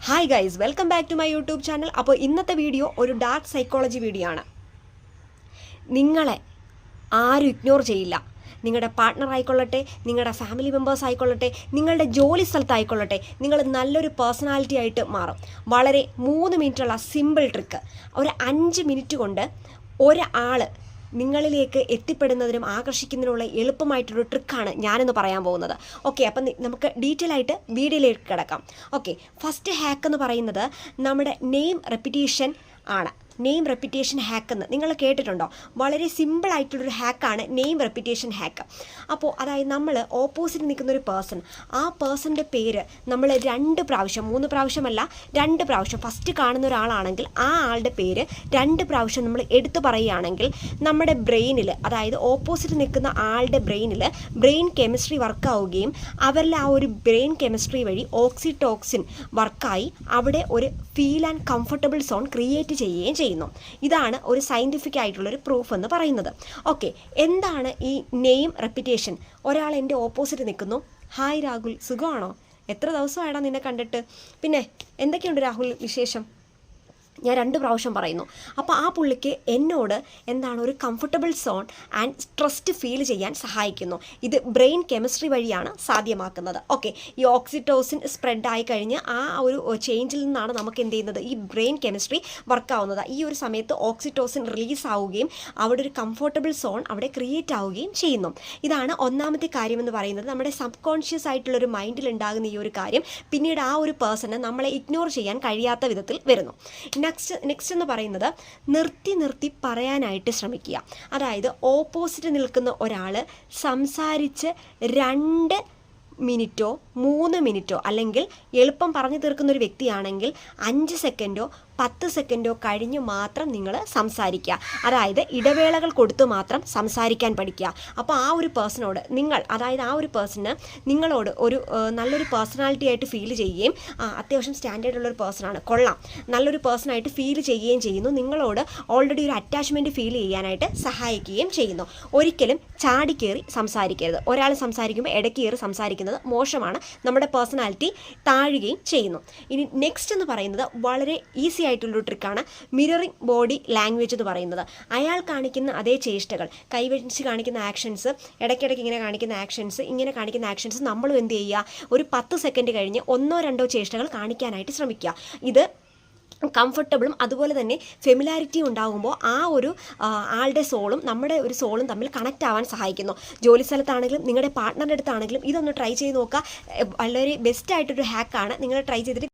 Hi guys, welcome back to my YouTube channel. അപ്പോൾ ഇന്നത്തെ video ഒരു ഡാർക്ക് സൈക്കോളജി വീഡിയോ ആണ്. നിങ്ങളെ ആരും ഇഗ്നോർ ചെയ്യില്ല. നിങ്ങളുടെ പാർട്ട്ണർ ആയിക്കൊള്ളട്ടെ, നിങ്ങളുടെ ഫാമിലി മെമ്പേഴ്സ് ആയിക്കൊള്ളട്ടെ, നിങ്ങളുടെ ജോലി സ്ഥലത്തായിക്കൊള്ളട്ടെ, നിങ്ങൾ നല്ലൊരു പേഴ്സണാലിറ്റി ആയിട്ട് മാറും. വളരെ 3 മിനിറ്റുള്ള സിമ്പിൾ ട്രിക്ക്. ഒരു 5 മിനിറ്റ് കൊണ്ട് ഒരാൾ നിങ്ങളിലേക്ക് എത്തിപ്പെടുന്നതിനും ആകർഷിക്കുന്നതിനുള്ള എളുപ്പമായിട്ടൊരു ട്രിക്കാണ് ഞാനിന്ന് പറയാൻ പോകുന്നത്. ഓക്കെ, അപ്പം നമുക്ക് ഡീറ്റെയിൽ ആയിട്ട് വീഡിയോയിലേക്ക് കിടക്കാം. ഓക്കെ, ഫസ്റ്റ് ഹാക്ക് എന്ന് പറയുന്നത് നമ്മുടെ നെയിം റെപ്പിറ്റേഷൻ ആണ്. നെയിം റെപ്പിറ്റേഷൻ ഹാക്ക് എന്ന് നിങ്ങൾ കേട്ടിട്ടുണ്ടോ? വളരെ സിമ്പിളായിട്ടുള്ളൊരു ഹാക്കാണ് നെയിം റെപ്പിറ്റേഷൻ ഹാക്ക്. അപ്പോൾ അതായത് നമ്മൾ ഓപ്പോസിറ്റ് നിൽക്കുന്ന ഒരു പേഴ്സൺ, ആ പേഴ്സൻ്റെ പേര് നമ്മൾ 2 പ്രാവശ്യം, 3 പ്രാവശ്യമല്ല 2 പ്രാവശ്യം, ഫസ്റ്റ് കാണുന്ന ഒരാളാണെങ്കിൽ ആ ആളുടെ പേര് 2 പ്രാവശ്യം നമ്മൾ എടുത്തു പറയുകയാണെങ്കിൽ നമ്മുടെ ബ്രെയിനിൽ, അതായത് ഓപ്പോസിറ്റ് നിൽക്കുന്ന ആളുടെ ബ്രെയിനിൽ ബ്രെയിൻ കെമിസ്ട്രി വർക്കാവുകയും അവരിൽ ആ ഒരു ബ്രെയിൻ കെമിസ്ട്രി വഴി ഓക്സിറ്റോക്സിൻ വർക്കായി അവിടെ ഒരു feel and comfortable zone create ചെയ്യുകയും ചെയ്യുന്നു. ഇതാണ് ഒരു സയൻറ്റിഫിക് ആയിട്ടുള്ളൊരു പ്രൂഫ് എന്ന് പറയുന്നത്. ഓക്കെ, എന്താണ് ഈ നെയിം റെപ്പിറ്റേഷൻ? ഒരാൾ എൻ്റെ ഓപ്പോസിറ്റ് നിൽക്കുന്നു. ഹായ് രാഹുൽ, സുഖമാണോ? എത്ര ദിവസമായിടാ നിന്നെ കണ്ടിട്ട്? പിന്നെ എന്തൊക്കെയുണ്ട് രാഹുൽ വിശേഷം? ഞാൻ 2 പ്രാവശ്യം പറയുന്നു. അപ്പോൾ ആ പുള്ളിക്ക് എന്നോട് എന്താണ് ഒരു comfortable zone and trust feel ചെയ്യാൻ സഹായിക്കുന്നു. ഇത് ബ്രെയിൻ കെമിസ്ട്രി വഴിയാണ് സാധ്യമാക്കുന്നത്. ഓക്കെ, ഈ ഓക്സിറ്റോസിൻ സ്പ്രെഡ് ആയി കഴിഞ്ഞ് ആ ഒരു ചേഞ്ചിൽ നിന്നാണ് നമുക്ക് എന്ത് ചെയ്യുന്നത്, ഈ ബ്രെയിൻ കെമിസ്ട്രി വർക്കാവുന്നത്. ഈ ഒരു സമയത്ത് ഓക്സിറ്റോസിൻ റിലീസ് ആവുകയും അവിടെ ഒരു കംഫർട്ടബിൾ സോൺ അവിടെ ക്രിയേറ്റ് ആവുകയും ചെയ്യുന്നു. ഇതാണ് ഒന്നാമത്തെ കാര്യമെന്ന് പറയുന്നത്. നമ്മുടെ സബ് കോൺഷ്യസ് ആയിട്ടുള്ളൊരു മൈൻഡിൽ ഉണ്ടാകുന്ന ഈ ഒരു കാര്യം പിന്നീട് ആ ഒരു പേഴ്സണെ നമ്മളെ ഇഗ്നോർ ചെയ്യാൻ കഴിയാത്ത വിധത്തിൽ വരുന്നു. നെക്സ്റ്റ് എന്ന് പറയുന്നത് നിർത്തി പറയാനായിട്ട് ശ്രമിക്കുക. അതായത് ഓപ്പോസിറ്റ് നിൽക്കുന്ന ഒരാൾ സംസാരിച്ച് 2 മിനിറ്റോ 3 മിനിറ്റോ അല്ലെങ്കിൽ എളുപ്പം പറഞ്ഞു തീർക്കുന്ന ഒരു വ്യക്തിയാണെങ്കിൽ 5 സെക്കൻഡോ 10 സെക്കൻഡോ കഴിഞ്ഞ് മാത്രം നിങ്ങൾ സംസാരിക്കുക. അതായത് ഇടവേളകൾ കൊടുത്ത് മാത്രം സംസാരിക്കാൻ പഠിക്കുക. അപ്പോൾ ആ ഒരു പേഴ്സണോട് അതായത് ആ ഒരു പേഴ്സണ് നിങ്ങളോട് ഒരു നല്ലൊരു പേഴ്സണാലിറ്റി ആയിട്ട് ഫീൽ ചെയ്യുകയും അത്യാവശ്യം സ്റ്റാൻഡേർഡ് ഉള്ളൊരു പേഴ്സണാണ്, കൊള്ളാം, നല്ലൊരു പേഴ്സണായിട്ട് ഫീൽ ചെയ്യുകയും ചെയ്യുന്നു. നിങ്ങളോട് ഓൾറെഡി ഒരു അറ്റാച്ച്മെൻറ്റ് ഫീൽ ചെയ്യാനായിട്ട് സഹായിക്കുകയും ചെയ്യുന്നു. ഒരിക്കലും ചാടിക്കേറി സംസാരിക്കരുത്. ഒരാൾ സംസാരിക്കുമ്പോൾ ഇടയ്ക്ക് കയറി സംസാരിക്കുന്നത് മോശമാണ്, നമ്മുടെ പേഴ്സണാലിറ്റി താഴുകയും ചെയ്യുന്നു. ഇനി നെക്സ്റ്റ് എന്ന് പറയുന്നത് വളരെ ഈസി ആയിട്ടുള്ളൊരു ട്രിക്കാണ് മിററിംഗ് ബോഡി ലാംഗ്വേജ് എന്ന് പറയുന്നത്. അയാൾ കാണിക്കുന്ന അതേ ചേഷ്ടകൾ, കൈവച്ച് കാണിക്കുന്ന ആക്ഷൻസ്, ഇടയ്ക്കിടയ്ക്ക് ഇങ്ങനെ കാണിക്കുന്ന ആക്ഷൻസ്, ഇങ്ങനെ കാണിക്കുന്ന ആക്ഷൻസ് നമ്മളും എന്ത് ചെയ്യുക, ഒരു 10 സെക്കൻഡ് കഴിഞ്ഞ് 1-2 ചേഷ്ടകൾ കാണിക്കാനായിട്ട് ശ്രമിക്കുക. ഇത് കംഫർട്ടബിളും അതുപോലെ തന്നെ ഫെമിലാരിറ്റി ഉണ്ടാകുമ്പോൾ ആ ഒരു ആളുടെ സോളും നമ്മുടെ ഒരു സോളും തമ്മിൽ കണക്റ്റ് ആവാൻ സഹായിക്കുന്നു. ജോലി സ്ഥലത്താണെങ്കിലും നിങ്ങളുടെ പാർട്ട്ണറുടെ അടുത്താണെങ്കിലും ഇതൊന്ന് ട്രൈ ചെയ്ത് നോക്കുക. വളരെ ബെസ്റ്റ് ആയിട്ടൊരു ഹാക്കാണ്. നിങ്ങൾ ട്രൈ ചെയ്തിട്ട്